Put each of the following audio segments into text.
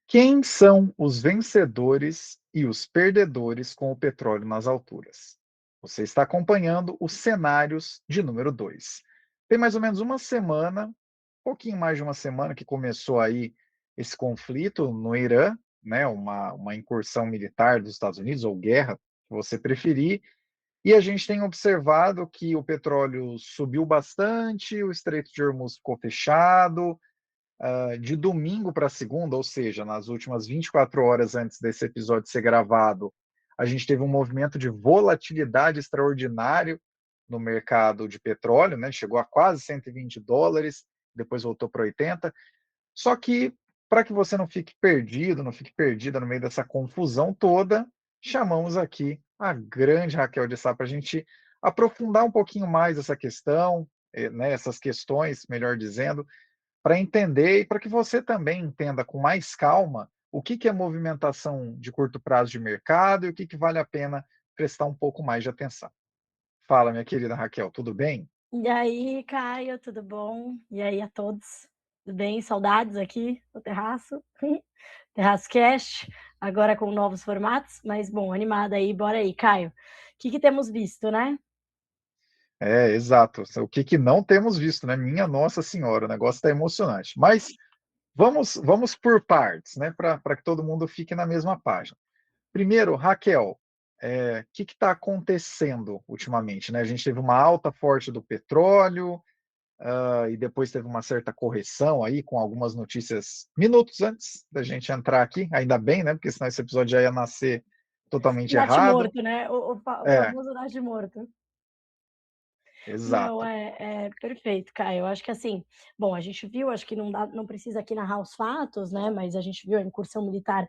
Quem são os vencedores e os perdedores com o petróleo nas alturas? Você está acompanhando os cenários de número 2. Tem mais ou menos uma semana, pouquinho mais de uma semana que começou aí esse conflito no Irã, né, uma incursão militar dos Estados Unidos, ou guerra, se você preferir, e a gente tem observado que o petróleo subiu bastante, o Estreito de Hormuz ficou fechado, de domingo para segunda, ou seja, nas últimas 24 horas antes desse episódio ser gravado, a gente teve um movimento de volatilidade extraordinário no mercado de petróleo, né? Chegou a quase $120, depois voltou para 80. Só que, para que você não fique perdido, não fique perdida no meio dessa confusão toda, chamamos aqui a grande Raquel de Sá para a gente aprofundar um pouquinho mais essa questão, né, essas questões, melhor dizendo, para entender e para que você também entenda com mais calma o que que é movimentação de curto prazo de mercado e o que que vale a pena prestar um pouco mais de atenção. Fala, minha querida Raquel, tudo bem? E aí, Caio, tudo bom? E aí a todos, tudo bem? Saudades aqui no terraço, Terraço Cast, agora com novos formatos, mas bom, animada aí, bora aí, Caio. O que que temos visto, né? É, exato. O que que não temos visto, né? Minha Nossa Senhora, o negócio está emocionante. Mas vamos por partes, né? Para que todo mundo fique na mesma página. Primeiro, Raquel, o que está acontecendo ultimamente, né? A gente teve uma alta forte do petróleo, e depois teve uma certa correção aí com algumas notícias minutos antes da gente entrar aqui, ainda bem, né? Porque senão esse episódio já ia nascer totalmente errado. Morto, né? O É, famoso morto. Não, exato. é perfeito, Caio. Eu acho que assim, bom, a gente viu, acho que não precisa aqui narrar os fatos, né? Mas a gente viu a incursão militar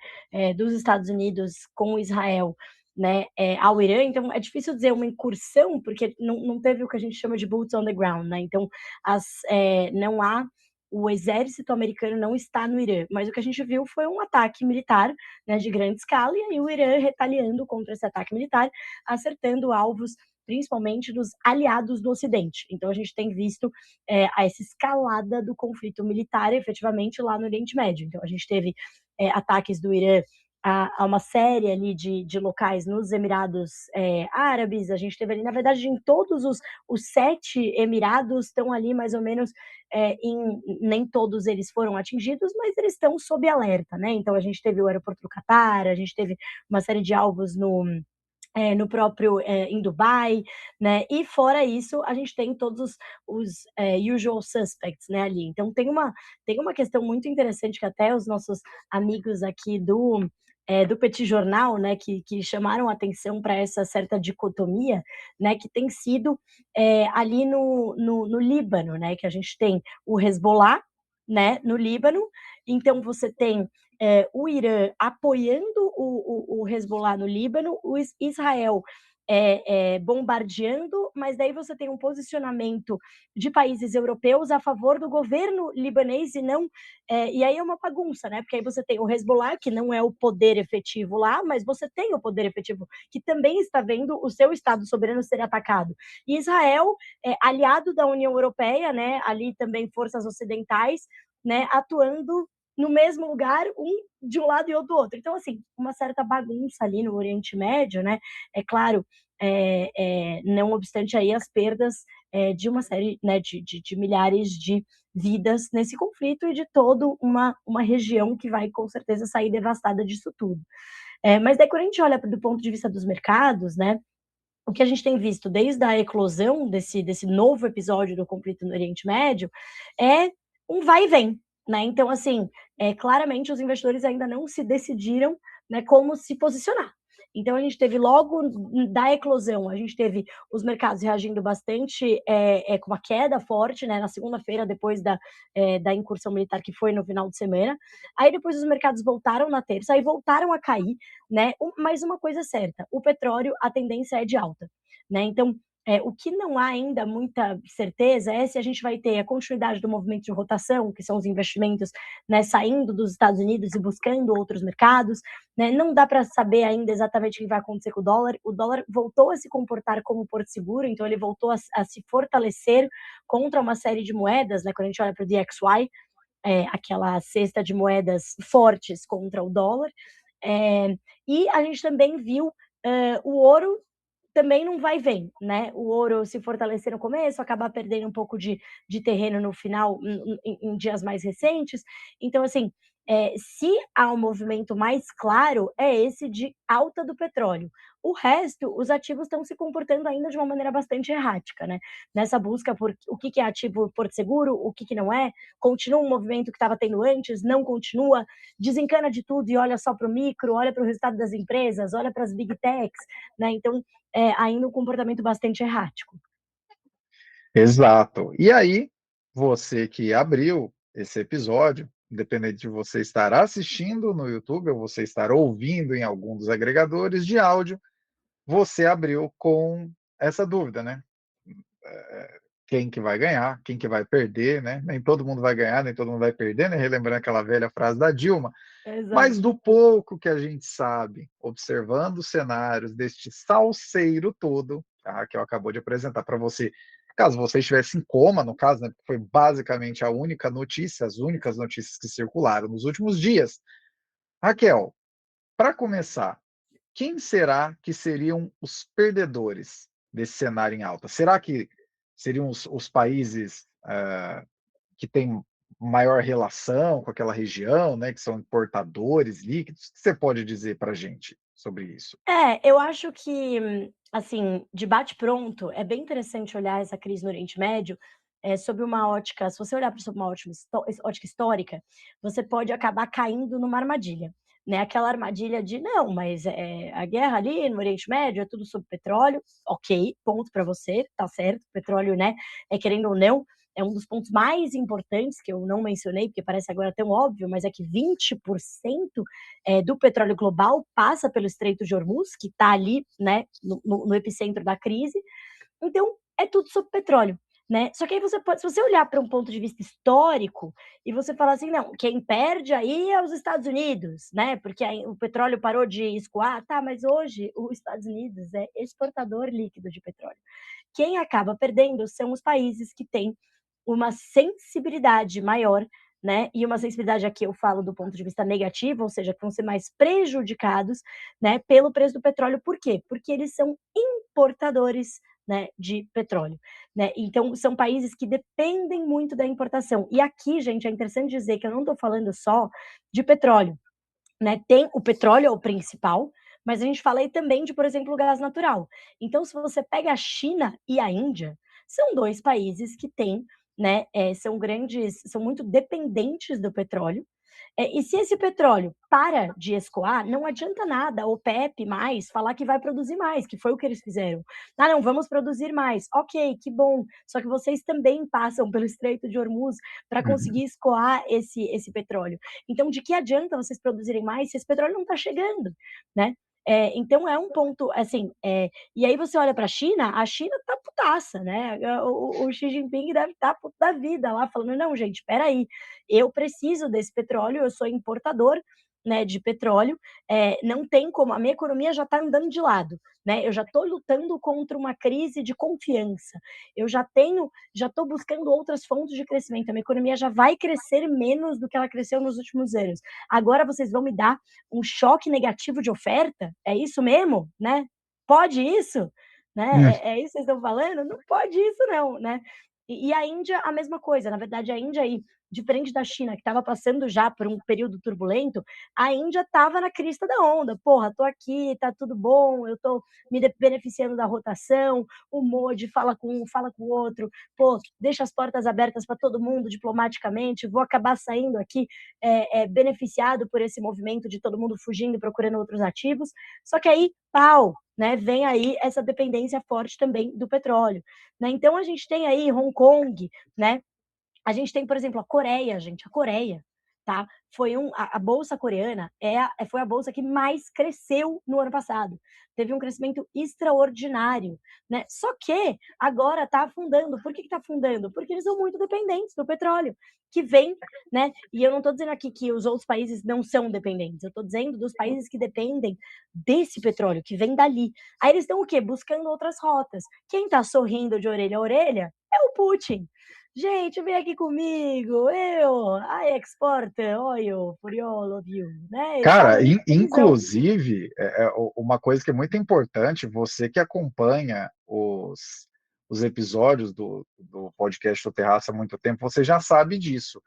dos Estados Unidos com Israel, né, ao Irã. Então é difícil dizer uma incursão, porque não teve o que a gente chama de boots on the ground, né? Então não há o exército americano não está no Irã, mas o que a gente viu foi um ataque militar, né, de grande escala, e aí o Irã retaliando contra esse ataque militar, acertando alvos principalmente dos aliados do Ocidente. Então a gente tem visto essa escalada do conflito militar efetivamente lá no Oriente Médio. Então a gente teve ataques do Irã a uma série ali de locais nos Emirados Árabes, a gente teve ali, na verdade, em todos os 7 Emirados estão ali mais ou menos, nem todos eles foram atingidos, mas eles estão sob alerta, né? Então a gente teve o aeroporto do Catar, a gente teve uma série de alvos no próprio em Dubai, né? E fora isso, a gente tem todos os usual suspects, né, ali. Então tem uma questão muito interessante que até os nossos amigos aqui do Petit Jornal, né, que chamaram atenção para essa certa dicotomia, né, que tem sido ali no Líbano, né, que a gente tem o Hezbollah, né, no Líbano. Então você tem o Irã apoiando o Hezbollah no Líbano, o Israel bombardeando, mas daí você tem um posicionamento de países europeus a favor do governo libanês e não. E aí é uma bagunça, né? Porque aí você tem o Hezbollah, que não é o poder efetivo lá, mas você tem o poder efetivo, que também está vendo o seu Estado soberano ser atacado. E Israel, aliado da União Europeia, né? Ali também forças ocidentais, né? Atuando no mesmo lugar, um de um lado e outro do outro. Então, assim, uma certa bagunça ali no Oriente Médio, né? É claro, não obstante aí as perdas de uma série, né, de milhares de vidas nesse conflito e de toda uma região que vai com certeza sair devastada disso tudo. Mas daí quando a gente olha do ponto de vista dos mercados, né, o que a gente tem visto desde a eclosão desse novo episódio do conflito no Oriente Médio é um vai e vem, né? Então, assim, claramente os investidores ainda não se decidiram, né, como se posicionar. Então, a gente teve logo da eclosão, a gente teve os mercados reagindo bastante com uma queda forte, né, na segunda-feira, depois da incursão militar que foi no final de semana. Aí depois os mercados voltaram na terça, aí voltaram a cair, né? Mas uma coisa é certa, o petróleo, a tendência é de alta, né? Então, o que não há ainda muita certeza é se a gente vai ter a continuidade do movimento de rotação, que são os investimentos, né, saindo dos Estados Unidos e buscando outros mercados, né? Não dá para saber ainda exatamente o que vai acontecer com o dólar. O dólar voltou a se comportar como porto seguro, então ele voltou a se fortalecer contra uma série de moedas, né? Quando a gente olha para o DXY, aquela cesta de moedas fortes contra o dólar. E a gente também viu o ouro também não vai e vem, né? O ouro se fortalecer no começo, acabar perdendo um pouco de terreno no final, em dias mais recentes. Então, assim, se há um movimento mais claro, é esse de alta do petróleo. O resto, os ativos estão se comportando ainda de uma maneira bastante errática, né? Nessa busca por o que é ativo Porto Seguro, o que não é, continua um movimento que estava tendo antes, não continua, desencana de tudo e olha só para o micro, olha para o resultado das empresas, olha para as big techs, né? Então, ainda um comportamento bastante errático. Exato. E aí, você que abriu esse episódio, independente de você estar assistindo no YouTube ou você estar ouvindo em algum dos agregadores de áudio, você abriu com essa dúvida, né? Quem que vai ganhar, quem que vai perder, né? Nem todo mundo vai ganhar, nem todo mundo vai perder, né? Relembrando aquela velha frase da Dilma. Exato. Mas do pouco que a gente sabe, observando os cenários deste salseiro todo, que a Raquel acabou de apresentar para você, caso você estivesse em coma, no caso, né, foi basicamente a única notícia, as únicas notícias que circularam nos últimos dias. Raquel, para começar, quem será que seriam os perdedores desse cenário em alta? Será que seriam os países que têm maior relação com aquela região, né, que são importadores líquidos? O que você pode dizer para a gente sobre isso? Eu acho que, assim, de bate-pronto, é bem interessante olhar essa crise no Oriente Médio, sob uma ótica se você olhar para sob uma ótica histórica, você pode acabar caindo numa armadilha, né, aquela armadilha de: "Não, mas, a guerra ali no Oriente Médio é tudo sobre petróleo", ok, ponto para você, tá certo, petróleo, né, querendo ou não, é um dos pontos mais importantes que eu não mencionei, porque parece agora tão óbvio, mas é que 20% do petróleo global passa pelo Estreito de Hormuz, que está ali, né, no epicentro da crise. Então, é tudo sobre petróleo, né? Só que aí você pode, se você olhar para um ponto de vista histórico e você falar assim, não, quem perde aí é os Estados Unidos, né? Porque aí o petróleo parou de escoar, tá? Mas hoje os Estados Unidos é exportador líquido de petróleo. Quem acaba perdendo são os países que têm uma sensibilidade maior, né? E uma sensibilidade aqui eu falo do ponto de vista negativo, ou seja, que vão ser mais prejudicados, né, pelo preço do petróleo. Por quê? Porque eles são importadores, né, de petróleo, né? Então são países que dependem muito da importação. E aqui, gente, é interessante dizer que eu não estou falando só de petróleo, né? Tem o petróleo é o principal, mas a gente fala aí também de, por exemplo, o gás natural. Então, se você pega a China e a Índia, são 2 países que têm, né, são grandes, são muito dependentes do petróleo, e se esse petróleo para de escoar, não adianta nada a OPEP mais falar que vai produzir mais, que foi o que eles fizeram. Ah, não, vamos produzir mais. Ok, que bom. Só que vocês também passam pelo Estreito de Hormuz para Uhum. conseguir escoar esse petróleo. Então, de que adianta vocês produzirem mais se esse petróleo não está chegando, né? Então é um ponto, assim, e aí você olha para a China tá putaça, né? O Xi Jinping deve estar tá puto da vida lá, falando, não, gente, espera aí, eu preciso desse petróleo, eu sou importador, né, de petróleo, não tem como, a minha economia já está andando de lado, né? Eu já estou lutando contra uma crise de confiança, eu já estou buscando outras fontes de crescimento, a minha economia já vai crescer menos do que ela cresceu nos últimos anos. Agora vocês vão me dar um choque negativo de oferta? É isso mesmo, né? Pode isso? Hum. Né? É isso que vocês estão falando? Não pode isso não, né? E a Índia, a mesma coisa. Na verdade, a Índia aí, diferente da China, que estava passando já por um período turbulento, a Índia estava na crista da onda. Porra, tô aqui, tá tudo bom, eu tô me beneficiando da rotação, o Modi fala com um, fala com o outro, pô, deixa as portas abertas para todo mundo diplomaticamente, vou acabar saindo aqui beneficiado por esse movimento de todo mundo fugindo e procurando outros ativos. Só que aí, pau, né, vem aí essa dependência forte também do petróleo, né? Então a gente tem aí Hong Kong, né? A gente tem, por exemplo, a Coreia, gente, a Coreia, tá? A bolsa coreana foi a bolsa que mais cresceu no ano passado. Teve um crescimento extraordinário, né? Só que agora está afundando. Por que está afundando? Porque eles são muito dependentes do petróleo, que vem, né? E eu não estou dizendo aqui que os outros países não são dependentes, eu estou dizendo dos países que dependem desse petróleo, que vem dali. Aí eles estão o quê? Buscando outras rotas. Quem está sorrindo de orelha a orelha é o Putin, Gente, vem aqui comigo, I export oil for all of you, né? Eles Cara, estavam felizão. inclusive, uma coisa que é muito importante, você que acompanha os episódios do podcast do Terraço há muito tempo, você já sabe disso.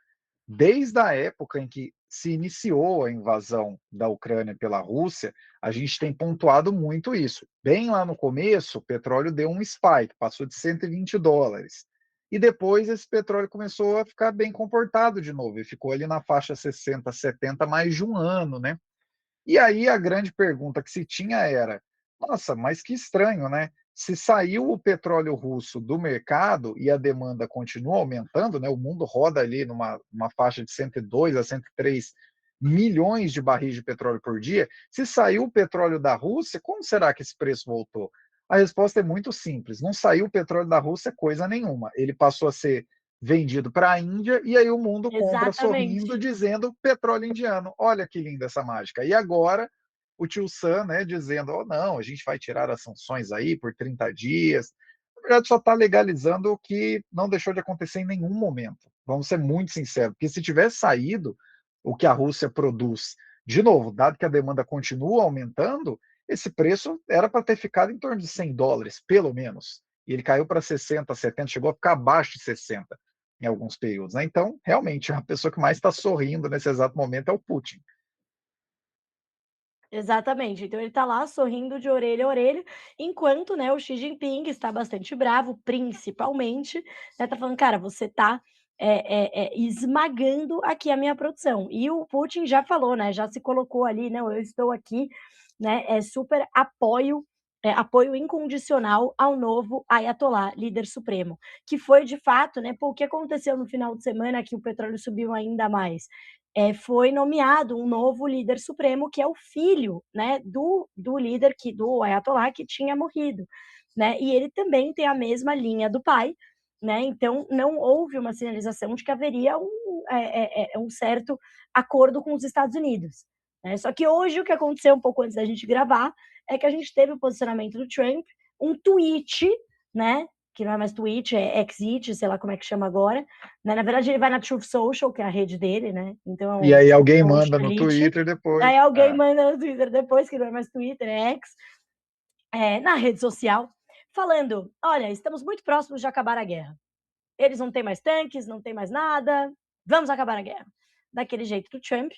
Desde a época em que se iniciou a invasão da Ucrânia pela Rússia, a gente tem pontuado muito isso. Bem lá no começo, o petróleo deu um spike, passou de US$ 120. E depois esse petróleo começou a ficar bem comportado de novo, e ficou ali na faixa 60, 70 mais de um ano, né? E aí a grande pergunta que se tinha era: nossa, mas que estranho, né? Se saiu o petróleo russo do mercado e a demanda continua aumentando, né? O mundo roda ali numa faixa de 102 a 103 milhões de barris de petróleo por dia. Se saiu o petróleo da Rússia, como será que esse preço voltou? A resposta é muito simples: não saiu o petróleo da Rússia coisa nenhuma. Ele passou a ser vendido para a Índia e aí o mundo compra sorrindo, Exatamente. dizendo petróleo indiano. Olha que linda essa mágica. E agora o tio Sam, né, dizendo, oh, não, a gente vai tirar as sanções aí por 30 dias. Na verdade, só está legalizando o que não deixou de acontecer em nenhum momento. Vamos ser muito sinceros, porque se tivesse saído o que a Rússia produz, de novo, dado que a demanda continua aumentando, esse preço era para ter ficado em torno de US$ 100, pelo menos. E ele caiu para 60, 70, chegou a ficar abaixo de 60 em alguns períodos. Né? Então, realmente, a pessoa que mais está sorrindo nesse exato momento é o Putin. Exatamente. Então ele tá lá sorrindo de orelha a orelha, enquanto, né, o Xi Jinping está bastante bravo, principalmente, né, tá falando: "Cara, você tá, esmagando aqui a minha produção". E o Putin já falou, né, já se colocou ali: "Não, eu estou aqui, né, super apoio, apoio incondicional ao novo Ayatollah, líder supremo". Que foi de fato, né, pô, o que aconteceu no final de semana que o petróleo subiu ainda mais? Foi nomeado um novo líder supremo, que é o filho, né, do líder do Ayatollah que tinha morrido, né, e ele também tem a mesma linha do pai, né, então não houve uma sinalização de que haveria um certo acordo com os Estados Unidos, né. Só que hoje o que aconteceu um pouco antes da gente gravar, é que a gente teve o posicionamento do Trump, um tweet, né, que não é mais tweet, é exit, sei lá como é que chama agora, né, na verdade ele vai na Truth Social, que é a rede dele, né, E então aí Truth alguém manda Social no Elite, Twitter depois. aí alguém manda no Twitter depois, que não é mais Twitter, é X, na rede social, falando: "Olha, estamos muito próximos de acabar a guerra. Eles não têm mais tanques, não tem mais nada, vamos acabar a guerra". Daquele jeito do Trump.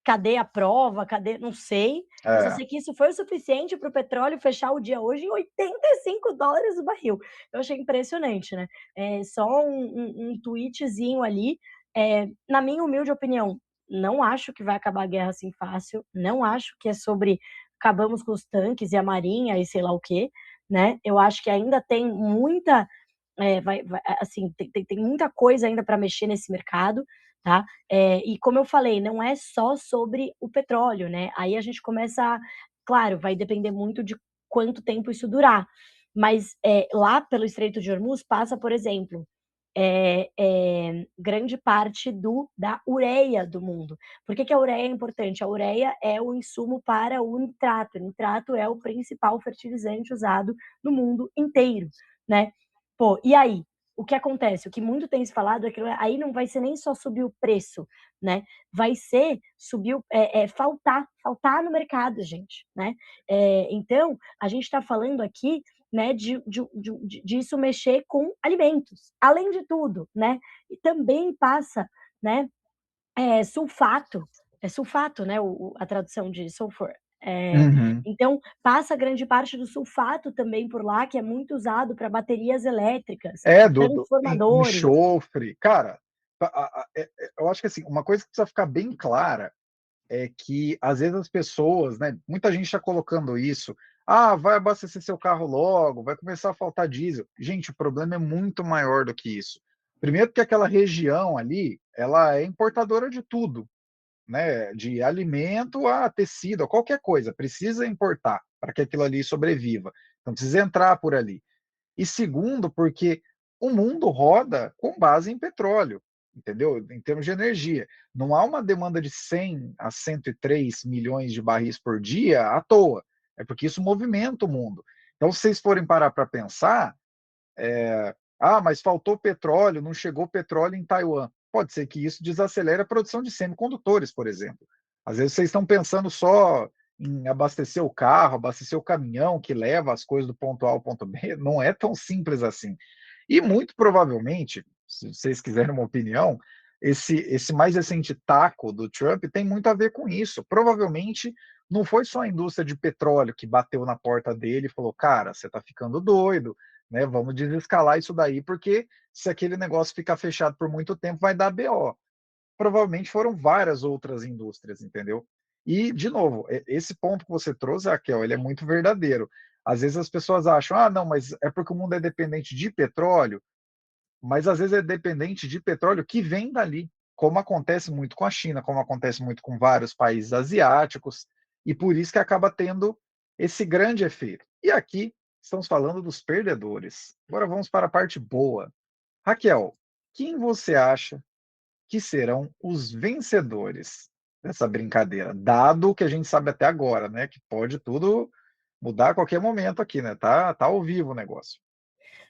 Cadê a prova? Cadê? Não sei. Eu só É, sei que isso foi o suficiente para o petróleo fechar o dia hoje em $85 o barril. Eu achei impressionante, né. Só um tweetzinho ali, na minha humilde opinião, não acho que vai acabar a guerra assim fácil, não acho que é sobre acabamos com os tanques e a marinha e sei lá o quê, né. Eu acho que ainda tem muita, assim, tem muita coisa ainda para mexer nesse mercado, tá. E como eu falei, não é só sobre o petróleo, né, aí a gente começa claro, vai depender muito de quanto tempo isso durar, mas, lá pelo Estreito de Hormuz passa, por exemplo, grande parte da ureia do mundo. Por que que a ureia é importante? A ureia é o insumo para o nitrato é o principal fertilizante usado no mundo inteiro, né. Pô, e aí? O que acontece? O que muito tem se falado é que aí não vai ser nem só subir o preço, né, vai ser subir faltar no mercado, gente, né. Então, a gente está falando aqui, né, disso mexer com alimentos, além de tudo, né, e também passa, né, sulfato, é sulfato, né, a tradução de sulfur. uhum. Então passa grande parte do sulfato também por lá, que é muito usado para baterias elétricas, Do transformadores. enxofre. Cara, eu acho que assim, uma coisa que precisa ficar bem clara é que às vezes as pessoas, né, muita gente está colocando isso, ah, vai abastecer seu carro logo, vai começar a faltar diesel. Gente, o problema é muito maior do que isso. Primeiro que aquela região ali, ela é importadora de tudo, né, de alimento a tecido, a qualquer coisa, precisa importar para que aquilo ali sobreviva. Então precisa entrar por ali. E segundo, porque o mundo roda com base em petróleo, entendeu? Em termos de energia. Não há uma demanda de 100 a 103 milhões de barris por dia à toa. É porque isso movimenta o mundo. Então, se vocês forem parar para pensar, Ah, mas faltou petróleo, não chegou petróleo em Taiwan. Pode ser que isso desacelere a produção de semicondutores, por exemplo. Às vezes vocês estão pensando só em abastecer o carro, abastecer o caminhão que leva as coisas do ponto A ao ponto B. Não é tão simples assim. E muito provavelmente, se vocês quiserem uma opinião, esse mais recente taco do Trump tem muito a ver com isso. Provavelmente não foi só a indústria de petróleo que bateu na porta dele e falou: cara, você está ficando doido, né? Vamos desescalar isso daí, porque se aquele negócio ficar fechado por muito tempo, vai dar BO. Provavelmente foram várias outras indústrias, entendeu? E, de novo, esse ponto que você trouxe, Raquel, ele é muito verdadeiro. Às vezes as pessoas acham, ah, não, mas é porque o mundo é dependente de petróleo, mas às vezes é dependente de petróleo que vem dali, como acontece muito com a China, como acontece muito com vários países asiáticos, e por isso que acaba tendo esse grande efeito. E aqui estamos falando dos perdedores. Agora vamos para a parte boa. Raquel, quem você acha que serão os vencedores dessa brincadeira? Dado que a gente sabe até agora, né, que pode tudo mudar a qualquer momento aqui, né? Tá ao vivo o negócio.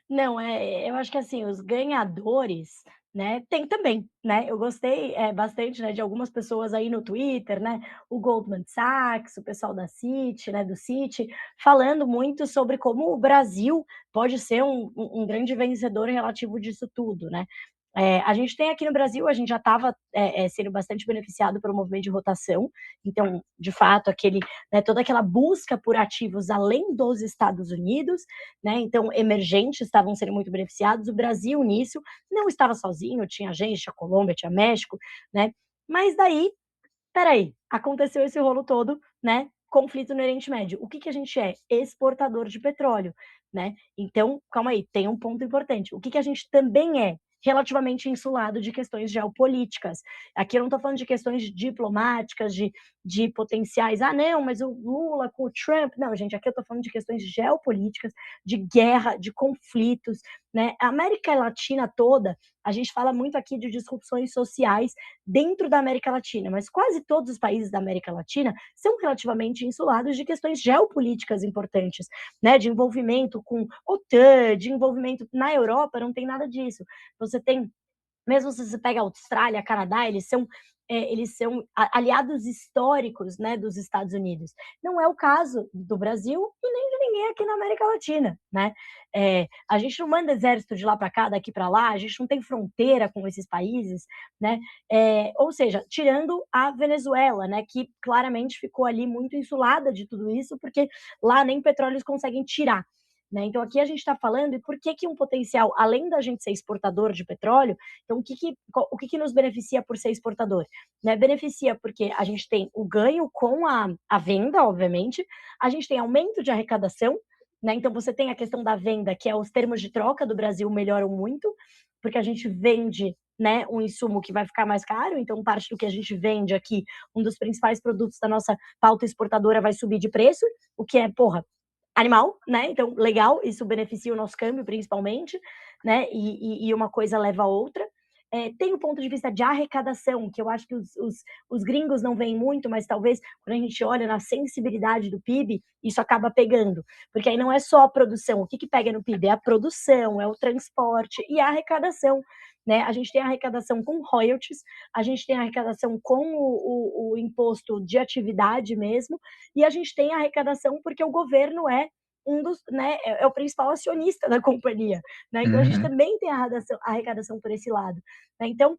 Não, eu acho que assim, os ganhadores, né, tem também, né, eu gostei, bastante, né, de algumas pessoas aí no Twitter, né, o Goldman Sachs, o pessoal da Citi, né, do Citi, falando muito sobre como o Brasil pode ser um grande vencedor relativo disso tudo, né. A gente tem aqui no Brasil, a gente já estava, sendo bastante beneficiado pelo movimento de rotação, então, de fato, toda aquela busca por ativos além dos Estados Unidos, né, então emergentes estavam sendo muito beneficiados, o Brasil nisso não estava sozinho, tinha gente, tinha Colômbia, tinha México, né, mas daí, espera aí, aconteceu esse rolo todo, né, conflito no Oriente Médio. O que que a gente é? Exportador de petróleo, né. Então, calma aí, tem um ponto importante. O que que a gente também é? Relativamente insulado de questões geopolíticas. Aqui eu não estou falando de questões diplomáticas, de potenciais, "Ah, não, mas o Lula com o Trump", não, gente, aqui eu estou falando de questões geopolíticas, de guerra, de conflitos, né. A América Latina toda, a gente fala muito aqui de disrupções sociais dentro da América Latina, mas quase todos os países da América Latina são relativamente insulados de questões geopolíticas importantes, né, de envolvimento com OTAN, de envolvimento na Europa não tem nada disso. Você tem mesmo se você pega a Austrália, Canadá, eles são aliados históricos, né, dos Estados Unidos. Não é o caso do Brasil e nem de ninguém aqui na América Latina, né. A gente não manda exército de lá para cá, daqui para lá, a gente não tem fronteira com esses países, né. Ou seja, tirando a Venezuela, né, que claramente ficou ali muito insulada de tudo isso, porque lá nem petróleo eles conseguem tirar, né. Então aqui a gente está falando e por que que um potencial, além da gente ser exportador de petróleo, então o que que nos beneficia por ser exportador? Né, beneficia porque a gente tem o ganho com a venda, obviamente, a gente tem aumento de arrecadação, né, então você tem a questão da venda, que é os termos de troca do Brasil melhoram muito, porque a gente vende, né, um insumo que vai ficar mais caro, então parte do que a gente vende aqui, um dos principais produtos da nossa pauta exportadora vai subir de preço, o que é, porra, animal, né, então legal, isso beneficia o nosso câmbio principalmente, né, e uma coisa leva a outra. Tem o ponto de vista de arrecadação, que eu acho que os gringos não veem muito, mas talvez quando a gente olha na sensibilidade do PIB, isso acaba pegando, porque aí não é só a produção, o que que pega no PIB? É a produção, é o transporte e a arrecadação, né, a gente tem a arrecadação com royalties, a gente tem a arrecadação com o imposto de atividade mesmo, e a gente tem a arrecadação porque o governo é um dos, né, é o principal acionista da companhia, né, então a gente Uhum. também tem a arrecadação por esse lado, né, então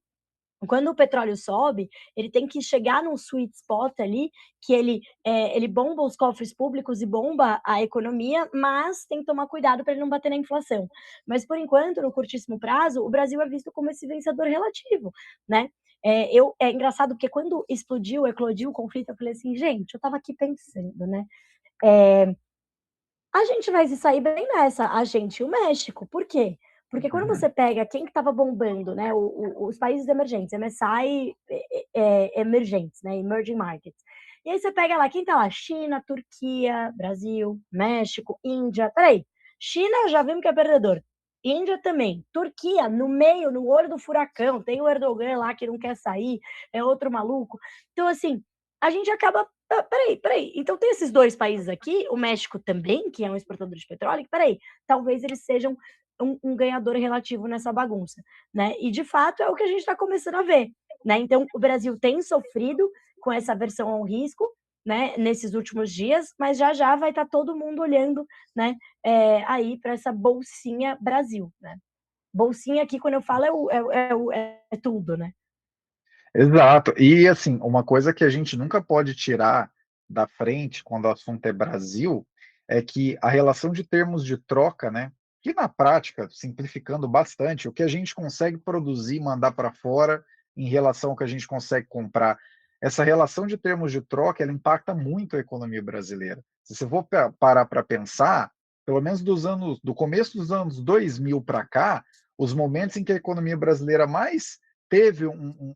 quando o petróleo sobe, ele tem que chegar num sweet spot ali, que ele bomba os cofres públicos e bomba a economia, mas tem que tomar cuidado para ele não bater na inflação. Mas por enquanto, no curtíssimo prazo, o Brasil é visto como esse vencedor relativo, né. É engraçado porque quando eclodiu o conflito, eu falei assim: "Gente, eu estava aqui pensando, né, eh, a gente vai se sair bem nessa, a gente e o México. Por quê? Porque quando Uhum. você pega quem que estava bombando, né, os países emergentes, MSI, emergentes, né, emerging markets. E aí você pega lá, quem tá lá? China, Turquia, Brasil, México, Índia. Espera aí, China já vimos que é perdedor. Índia também. Turquia, no meio, no olho do furacão, tem o Erdogan lá que não quer sair, é outro maluco. Então, assim, a gente acaba espera aí, então tem esses 2 países aqui, o México também, que é um exportador de petróleo, espera aí, talvez eles sejam um ganhador relativo nessa bagunça, né? E de fato é o que a gente está começando a ver, né? Então o Brasil tem sofrido com essa aversão ao risco, né, nesses últimos dias, mas já já vai estar todo mundo olhando, né, aí para essa bolsinha Brasil, né? Bolsinha aqui, quando eu falo, é tudo, né? Exato. E assim, uma coisa que a gente nunca pode tirar da frente quando o assunto é Brasil é que a relação de termos de troca, né? Que na prática, simplificando bastante, o que a gente consegue produzir e mandar para fora em relação ao que a gente consegue comprar, essa relação de termos de troca, ela impacta muito a economia brasileira. Se você for parar para pensar, pelo menos do começo dos anos 2000 para cá, os momentos em que a economia brasileira mais teve um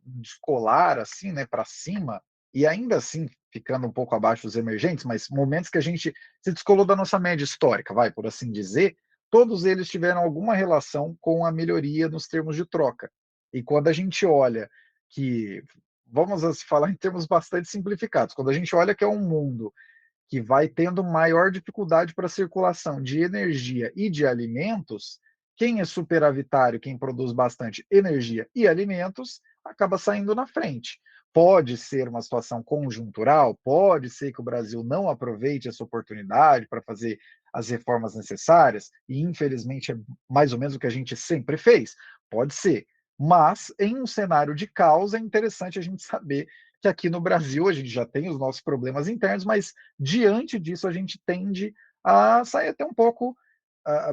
descolar assim, né, para cima, e ainda assim ficando um pouco abaixo dos emergentes, mas momentos que a gente se descolou da nossa média histórica, vai, por assim dizer, todos eles tiveram alguma relação com a melhoria nos termos de troca. E quando a gente olha que, vamos falar em termos bastante simplificados, quando a gente olha que é um mundo que vai tendo maior dificuldade para a circulação de energia e de alimentos, quem é superavitário, quem produz bastante energia e alimentos, acaba saindo na frente. Pode ser uma situação conjuntural, pode ser que o Brasil não aproveite essa oportunidade para fazer as reformas necessárias, e infelizmente é mais ou menos o que a gente sempre fez. Pode ser. Mas, em um cenário de caos, é interessante a gente saber que aqui no Brasil a gente já tem os nossos problemas internos, mas diante disso a gente tende a sair até um pouco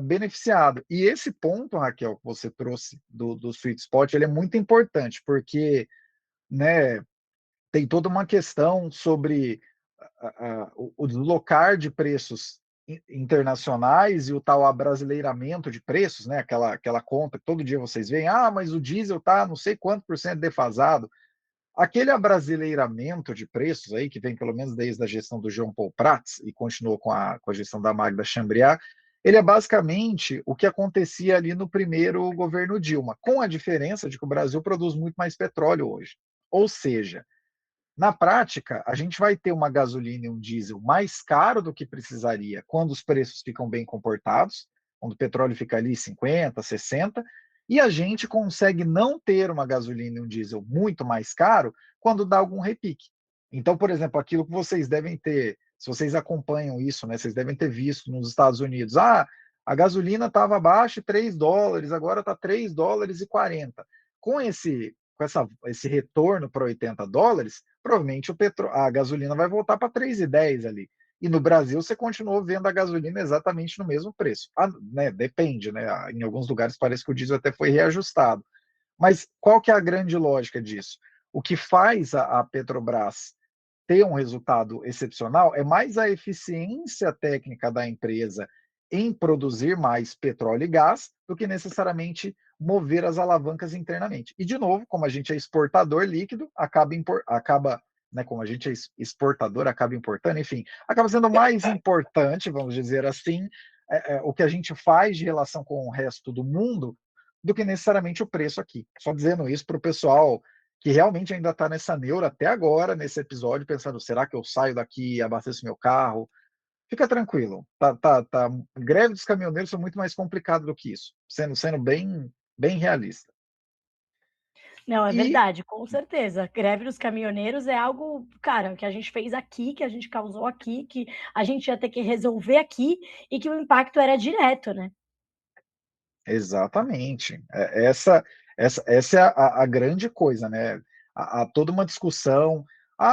beneficiado. E esse ponto, Raquel, que você trouxe do sweet spot, ele é muito importante, porque, né, tem toda uma questão sobre o deslocar de preços internacionais e o tal abrasileiramento de preços, né? Aquela conta que todo dia vocês veem, mas o diesel está não sei quanto por cento defasado. Aquele abrasileiramento de preços aí, que vem pelo menos desde a gestão do João Paul Prats e continuou com a gestão da Magda Chambriard, ele é basicamente o que acontecia ali no primeiro governo Dilma, com a diferença de que o Brasil produz muito mais petróleo hoje. Ou seja, na prática, a gente vai ter uma gasolina e um diesel mais caro do que precisaria quando os preços ficam bem comportados, quando o petróleo fica ali 50, 60, e a gente consegue não ter uma gasolina e um diesel muito mais caro quando dá algum repique. Então, por exemplo, aquilo que vocês devem ter, se vocês acompanham isso, né, vocês devem ter visto nos Estados Unidos, a gasolina estava abaixo de $3, agora está $3,40. Com esse retorno para $80, provavelmente a gasolina vai voltar para 3,10 ali. E no Brasil você continuou vendo a gasolina exatamente no mesmo preço. Né, depende, né? Em alguns lugares parece que o diesel até foi reajustado. Mas qual que é a grande lógica disso? O que faz a Petrobras ter um resultado excepcional é mais a eficiência técnica da empresa em produzir mais petróleo e gás do que necessariamente mover as alavancas internamente. E, de novo, como a gente é exportador líquido, acaba né, como a gente é exportador, acaba importando, enfim, acaba sendo mais importante, vamos dizer assim, o que a gente faz de relação com o resto do mundo do que necessariamente o preço aqui. Só dizendo isso para o pessoal que realmente ainda está nessa neura até agora, nesse episódio, pensando, será que eu saio daqui e abasteço meu carro? Fica tranquilo. Tá. Greve dos caminhoneiros é muito mais complicado do que isso, sendo bem realista. Não, é E, verdade, com certeza. Greve dos caminhoneiros é algo, cara, que a gente fez aqui, que a gente causou aqui, que a gente ia ter que resolver aqui e que o impacto era direto, né? exatamente. Essa é a grande coisa, né? Há toda uma discussão.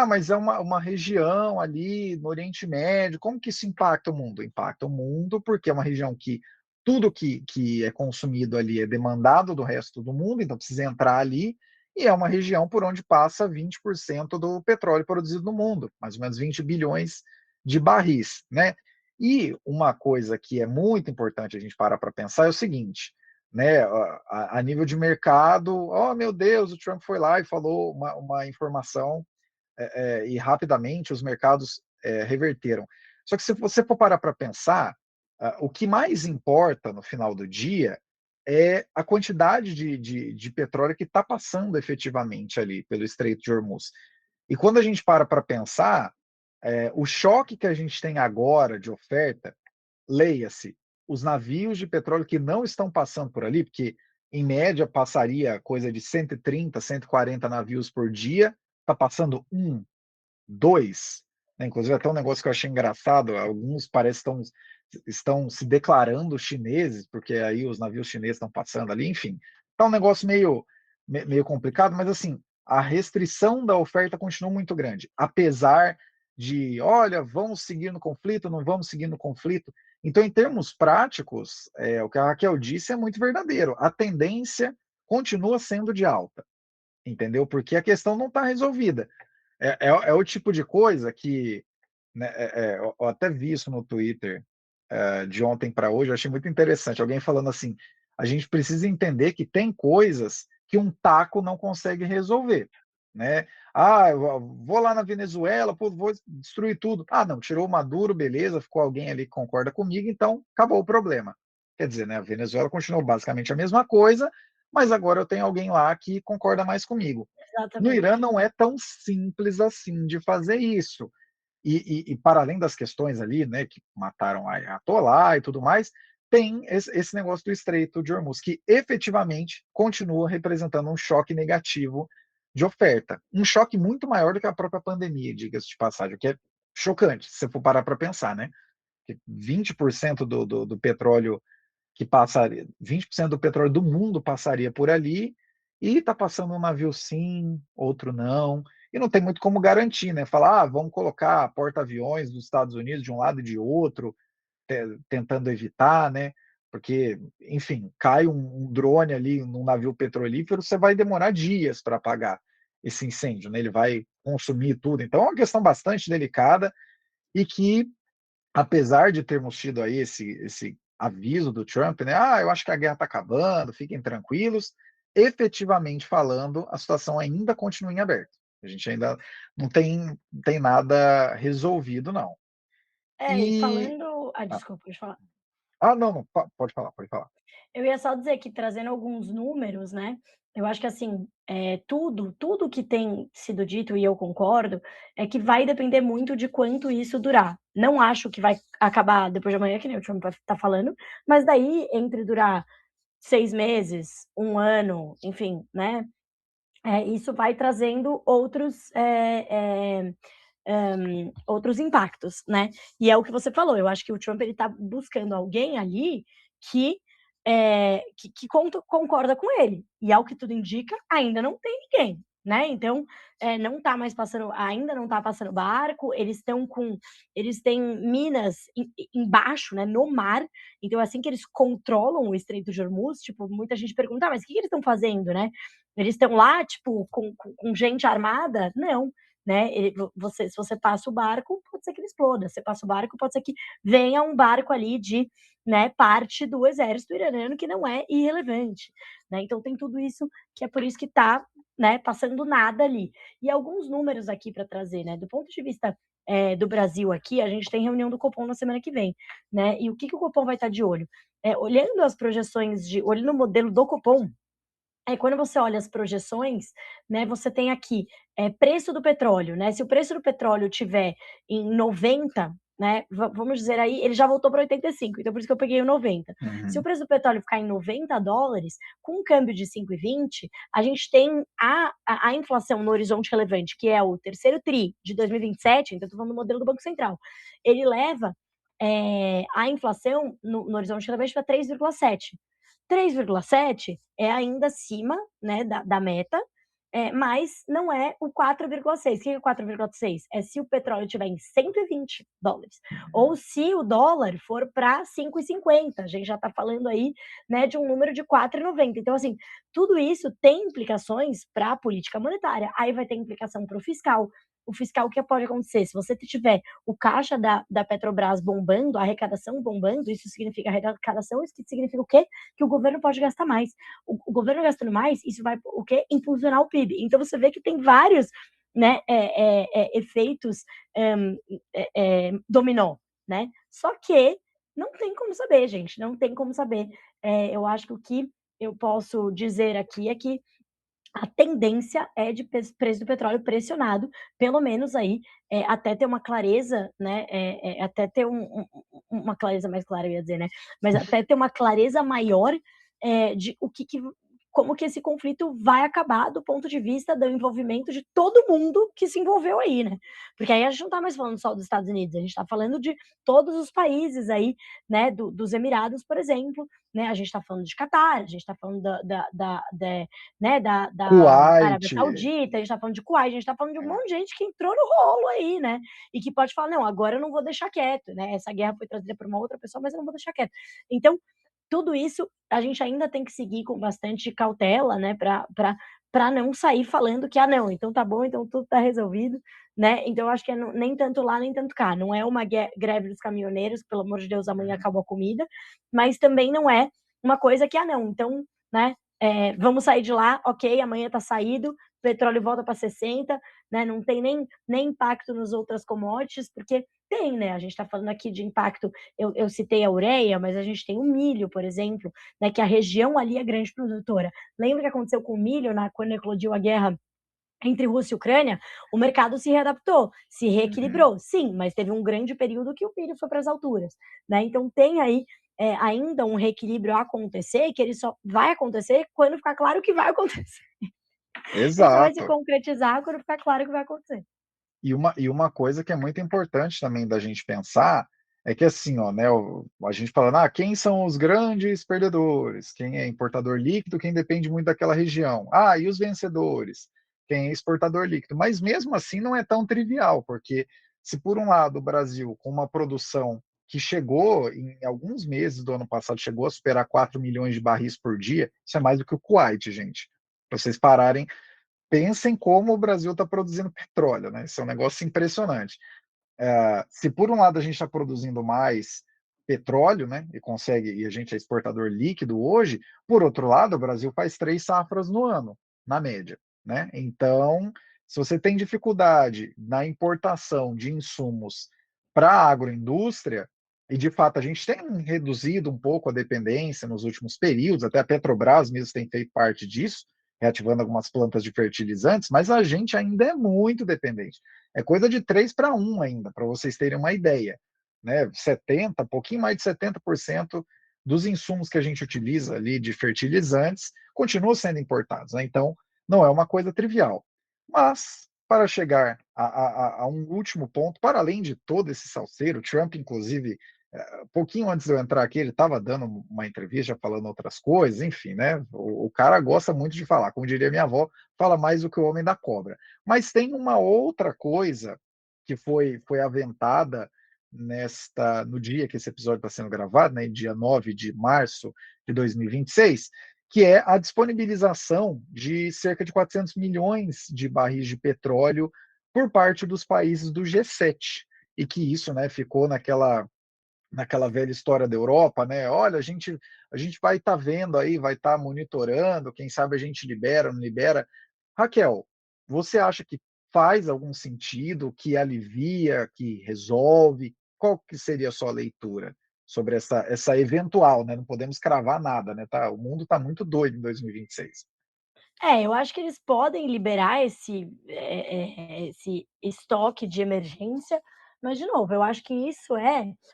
Mas é uma região ali no Oriente Médio. Como que isso impacta o mundo? Impacta o mundo porque é uma região que tudo que é consumido ali é demandado do resto do mundo, então precisa entrar ali. E é uma região por onde passa 20% do petróleo produzido no mundo, mais ou menos 20 bilhões de barris, né? E uma coisa que é muito importante a gente parar para pensar é o seguinte, né, a nível de mercado, meu Deus, o Trump foi lá e falou uma informação e rapidamente os mercados reverteram. Só que se você for parar para pensar, o que mais importa no final do dia é a quantidade de petróleo que está passando efetivamente ali pelo Estreito de Hormuz. E quando a gente para pensar, o choque que a gente tem agora de oferta, leia-se, os navios de petróleo que não estão passando por ali, porque em média passaria coisa de 130, 140 navios por dia, está passando um, dois, né? Inclusive até um negócio que eu achei engraçado, alguns parece que estão se declarando chineses, porque aí os navios chineses estão passando ali, enfim. Tá um negócio meio complicado, mas assim, a restrição da oferta continua muito grande, apesar de, olha, vamos seguir no conflito, não vamos seguir no conflito. Então, em termos práticos, o que a Raquel disse é muito verdadeiro. A tendência continua sendo de alta, entendeu? Porque a questão não está resolvida. É o tipo de coisa que, né, eu até vi isso no Twitter de ontem para hoje, eu achei muito interessante. Alguém falando assim: a gente precisa entender que tem coisas que um taco não consegue resolver. Né? Ah, eu vou lá na Venezuela, pô, vou destruir tudo. Ah, não, tirou o Maduro, beleza, ficou alguém ali que concorda comigo, então acabou o problema. Quer dizer, né, a Venezuela continuou basicamente a mesma coisa, mas agora eu tenho alguém lá que concorda mais comigo. No Irã Exatamente. não é tão simples assim de fazer isso. E para além das questões ali, né, que mataram a Ayatollah e tudo mais, tem esse negócio do Estreito de Hormuz, que efetivamente continua representando um choque negativo de oferta. Um choque muito maior do que a própria pandemia, diga-se de passagem, o que é chocante, se você for parar para pensar, né? Que 20% do petróleo que passaria, 20% do petróleo do mundo passaria por ali, e está passando um navio sim, outro não, e não tem muito como garantir, né? Falar, vamos colocar porta-aviões dos Estados Unidos de um lado e de outro, tentando evitar, né? Porque, enfim, cai um drone ali num navio petrolífero, você vai demorar dias para apagar esse incêndio, né? Ele vai consumir tudo. Então é uma questão bastante delicada e que, apesar de termos tido aí esse aviso do Trump, né? Eu acho que a guerra está acabando, fiquem tranquilos. Efetivamente falando, a situação ainda continua em aberto. A gente ainda não tem nada resolvido, não. E E. falando. Ah, Ah, desculpa, pode falar. não, não, pode falar, pode falar. Eu ia só dizer que trazendo alguns números, né, eu acho que assim, tudo que tem sido dito, e eu concordo, é que vai depender muito de quanto isso durar. Não acho que vai acabar depois de amanhã, que nem o Trump tá falando, mas daí entre durar 6 meses, 1 ano, enfim, né, isso vai trazendo outros impactos, né. E é o que você falou, eu acho que o Trump ele tá buscando alguém ali que, que concorda com ele, e ao que tudo indica, ainda não tem ninguém, né. Então, não tá mais passando ainda não tá passando barco, eles têm minas embaixo, né, no mar, então assim que eles controlam o Estreito de Hormuz, tipo, muita gente pergunta: "Ah, mas o que que eles estão fazendo, né? Eles estão lá, tipo, com gente armada?" Não, né, se você passa o barco, pode ser que ele exploda, você passa o barco, pode ser que venha um barco ali de, né, parte do exército iraniano que não é irrelevante, né, então tem tudo isso, que é por isso que tá, né, passando nada ali. E alguns números aqui para trazer, né, do ponto de vista, do Brasil aqui, a gente tem reunião do Copom na semana que vem, né, e o que que o Copom vai estar de olho? Olhando as projeções olhando o modelo do Copom, quando você olha as projeções, né, você tem aqui, preço do petróleo, né, se o preço do petróleo tiver em 90, né, vamos dizer aí, ele já voltou para 85, então por isso que eu peguei o 90. Se o Uhum. preço do petróleo ficar em $90, com um câmbio de 5,20, a gente tem a inflação no horizonte relevante, que é o terceiro tri de 2027, então estou falando do modelo do Banco Central, ele leva, a inflação no horizonte relevante para 3,7. 3,7 é ainda acima, né, da meta, mas não é o 4,6. O que é 4,6? É se o petróleo estiver em $120, ou se o dólar for para 5,50. A gente já está falando aí, né, de um número de 4,90. Então, assim, tudo isso tem implicações para a política monetária. Aí vai ter implicação para o fiscal. O fiscal, o que pode acontecer? Se você tiver o caixa da Petrobras bombando, a arrecadação bombando, isso significa arrecadação, isso significa o quê? Que o governo pode gastar mais. O governo gastando mais, isso vai o quê? Impulsionar o PIB. Então você vê que tem vários, né, efeitos dominó, né? Só que não tem como saber, gente, não tem como saber. Eu acho que o que eu posso dizer aqui é que a tendência é de preço do petróleo pressionado, pelo menos aí, até ter uma clareza, né, até ter uma clareza mais clara, eu ia dizer, né? Mas até ter uma clareza maior de como que esse conflito vai acabar do ponto de vista do envolvimento de todo mundo que se envolveu aí, né? Porque aí a gente não está mais falando só dos Estados Unidos, a gente está falando de todos os países aí, né, dos Emirados, por exemplo, né? A gente está falando de Catar, a gente está falando da Kuwait, Arábia Saudita, a gente está falando de Kuwait, a gente está falando de um monte de gente que entrou no rolo aí, né? E que pode falar, não, agora eu não vou deixar quieto, né? Essa guerra foi trazida por uma outra pessoa, mas eu não vou deixar quieto. Então, tudo isso a gente ainda tem que seguir com bastante cautela, né, para não sair falando que, não, então tá bom, então tudo tá resolvido, né? Então, eu acho que nem tanto lá, nem tanto cá. Não é uma greve dos caminhoneiros, pelo amor de Deus, amanhã acabou a comida, mas também não é uma coisa que, não, então, né, vamos sair de lá, ok, amanhã tá saído, petróleo volta para 60, né? Não tem nem impacto nas outras commodities, porque tem, né? A gente está falando aqui de impacto, eu citei a ureia, mas a gente tem o milho, por exemplo, né? Que a região ali é grande produtora. Lembra que aconteceu com o milho, quando eclodiu a guerra entre Rússia e Ucrânia? O mercado se readaptou, se reequilibrou, sim, mas teve um grande período que o milho foi para as alturas, né? Então tem aí ainda um reequilíbrio a acontecer, que ele só vai acontecer quando ficar claro que vai acontecer. Ele só vai se exato. concretizar quando ficar claro o que vai acontecer. E uma coisa que é muito importante também da gente pensar é que assim, ó, né, a gente falando, quem são os grandes perdedores? Quem é importador líquido, quem depende muito daquela região. E os vencedores? Quem é exportador líquido? Mas mesmo assim não é tão trivial, porque se por um lado o Brasil, com uma produção que chegou, em alguns meses do ano passado, chegou a superar 4 milhões de barris por dia, isso é mais do que o Kuwait, gente. Para vocês pararem, pensem como o Brasil está produzindo petróleo, né? Isso é um negócio impressionante. Se por um lado a gente está produzindo mais petróleo, né, e a gente é exportador líquido hoje, por outro lado, o Brasil faz 3 safras no ano, na média, né? Então, se você tem dificuldade na importação de insumos para a agroindústria, e de fato a gente tem reduzido um pouco a dependência nos últimos períodos, até a Petrobras mesmo tem feito parte disso, reativando algumas plantas de fertilizantes, mas a gente ainda é muito dependente. É coisa de 3 para 1 ainda, para vocês terem uma ideia. Né? 70, pouquinho mais de 70% dos insumos que a gente utiliza ali de fertilizantes continuam sendo importados. Né? Então, não é uma coisa trivial. Mas, para chegar a um último ponto, para além de todo esse salseiro, Trump, inclusive, pouquinho antes de eu entrar aqui, ele estava dando uma entrevista falando outras coisas, enfim, né? O cara gosta muito de falar, como diria minha avó, fala mais do que o homem da cobra. Mas tem uma outra coisa que foi aventada no dia que esse episódio está sendo gravado, né, dia 9 de março de 2026, que é a disponibilização de cerca de 400 milhões de barris de petróleo por parte dos países do G7. E que isso, né, ficou naquela velha história da Europa, né? Olha, a gente vai estar vendo aí, vai estar monitorando, quem sabe a gente libera, não libera. Raquel, você acha que faz algum sentido, que alivia, que resolve? Qual que seria a sua leitura sobre essa eventual, né? Não podemos cravar nada, né? Tá, o mundo está muito doido em 2026. Eu acho que eles podem liberar esse estoque de emergência, mas de novo, eu acho que isso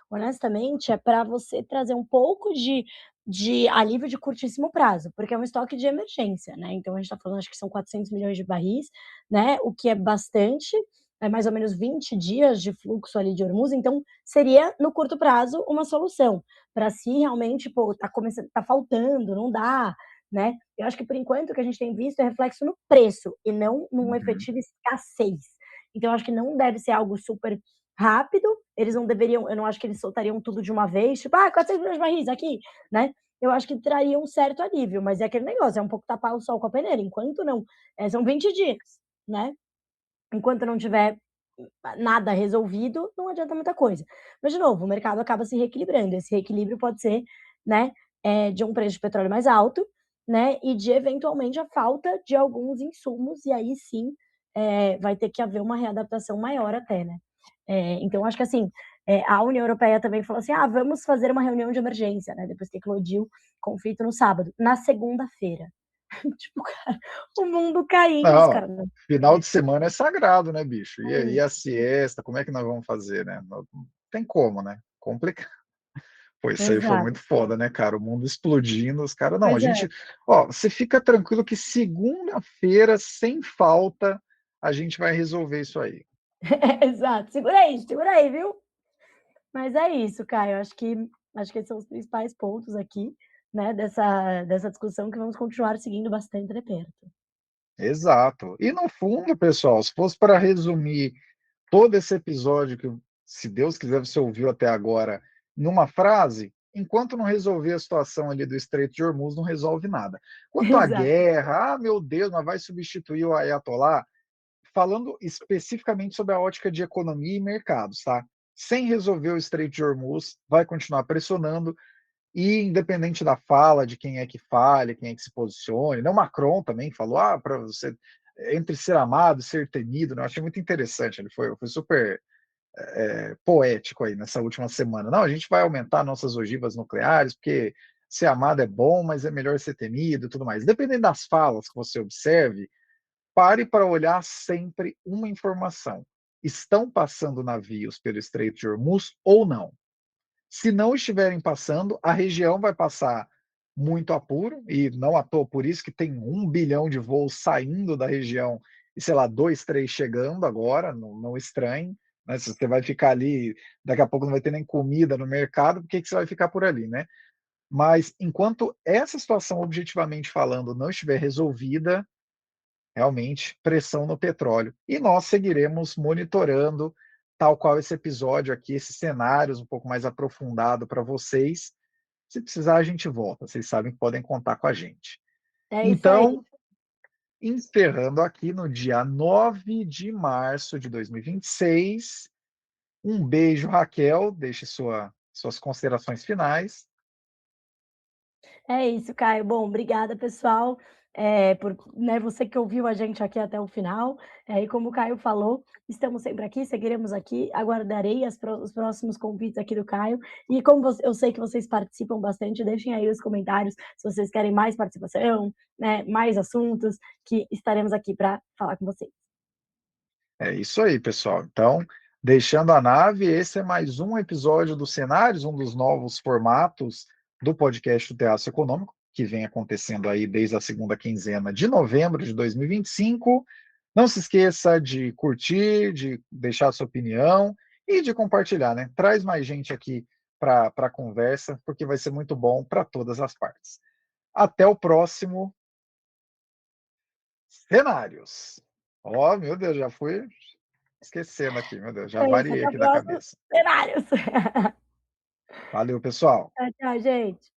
honestamente, para você trazer um pouco de alívio de curtíssimo prazo, porque é um estoque de emergência, né, então a gente está falando, acho que são 400 milhões de barris, né, o que é bastante, é mais ou menos 20 dias de fluxo ali de Hormuz, então seria, no curto prazo, uma solução, para se realmente, tá faltando, não dá, né. Eu acho que por enquanto o que a gente tem visto é reflexo no preço e não numa Uhum. efetiva escassez. Então eu acho que não deve ser algo super rápido, eles não deveriam, eu não acho que eles soltariam tudo de uma vez, tipo: 400 milhões de barris aqui", né. Eu acho que traria um certo alívio, mas é aquele negócio, é um pouco tapar o sol com a peneira, enquanto não são 20 dias, né. Enquanto não tiver nada resolvido, não adianta muita coisa. Mas, de novo, o mercado acaba se reequilibrando. Esse reequilíbrio pode ser, né, de um preço de petróleo mais alto, né, e de eventualmente a falta de alguns insumos, e aí sim vai ter que haver uma readaptação maior até, né. Então, acho que assim, a União Europeia também falou assim: vamos fazer uma reunião de emergência, né, depois que eclodiu o conflito no sábado, na segunda-feira. Tipo, cara, o mundo caindo, os Não, caras. Não. final de semana é sagrado, né, bicho? E Hum. a siesta, como é que nós vamos fazer, né? Não tem como, né? Complicado. Pô, isso aí foi Exato. muito foda, né, cara, o mundo explodindo, os caras: "Não, a Pois é. gente ó, você fica tranquilo que segunda-feira, sem falta, a gente vai resolver isso aí". Exato. Segura aí, viu. Mas é isso, Caio, acho que esses são os principais pontos aqui, né, dessa discussão que vamos continuar seguindo bastante de perto. Exato. E no fundo, pessoal, se fosse para resumir todo esse episódio que, se Deus quiser, você ouviu até agora, numa frase, enquanto não resolver a situação ali do Estreito de Hormuz, não resolve nada. Quanto à Exato. guerra, meu Deus, mas vai substituir o Ayatollah? Falando especificamente sobre a ótica de economia e mercados, tá? Sem resolver o Estreito de Hormuz, vai continuar pressionando, e independente da fala, de quem é que fale, quem é que se posicione, né? O Macron também falou, para você, entre ser amado e ser temido, né? Eu achei muito interessante, ele foi super poético aí nessa última semana. Não, a gente vai aumentar nossas ogivas nucleares, porque ser amado é bom, mas é melhor ser temido e tudo mais. Dependendo das falas que você observe, pare para olhar sempre uma informação. Estão passando navios pelo Estreito de Hormuz ou não? Se não estiverem passando, a região vai passar muito apuro, e não à toa por isso que tem 1 bilhão de voos saindo da região e, sei lá, 2, 3 chegando agora, não estranhe, né? Se você vai ficar ali, daqui a pouco não vai ter nem comida no mercado, por que você vai ficar por ali, né? Mas enquanto essa situação, objetivamente falando, não estiver resolvida, realmente pressão no petróleo. E nós seguiremos monitorando, tal qual esse episódio aqui, esses cenários um pouco mais aprofundado para vocês. Se precisar, a gente volta. Vocês sabem que podem contar com a gente. É isso aí. Então, encerrando aqui no dia 9 de março de 2026. Um beijo, Raquel. Deixe suas considerações finais. É isso, Caio. Bom, obrigada, pessoal, por, né, você que ouviu a gente aqui até o final. E como o Caio falou, estamos sempre aqui, seguiremos aqui, aguardarei os próximos convites aqui do Caio. E como eu sei que vocês participam bastante, deixem aí os comentários se vocês querem mais participação, né, mais assuntos, que estaremos aqui para falar com vocês. É isso aí, pessoal. Então, deixando a nave, esse é mais um episódio dos Cenários, um dos novos formatos do podcast do Teatro Econômico, que vem acontecendo aí desde a segunda quinzena de novembro de 2025. Não se esqueça de curtir, de deixar a sua opinião e de compartilhar, né? Traz mais gente aqui para a conversa, porque vai ser muito bom para todas as partes. Até o próximo Cenários. Oh, meu Deus, já fui esquecendo aqui, meu Deus, já É isso, variei até o aqui da próximo cabeça. cenários. Valeu, pessoal. Tchau, tchau, gente.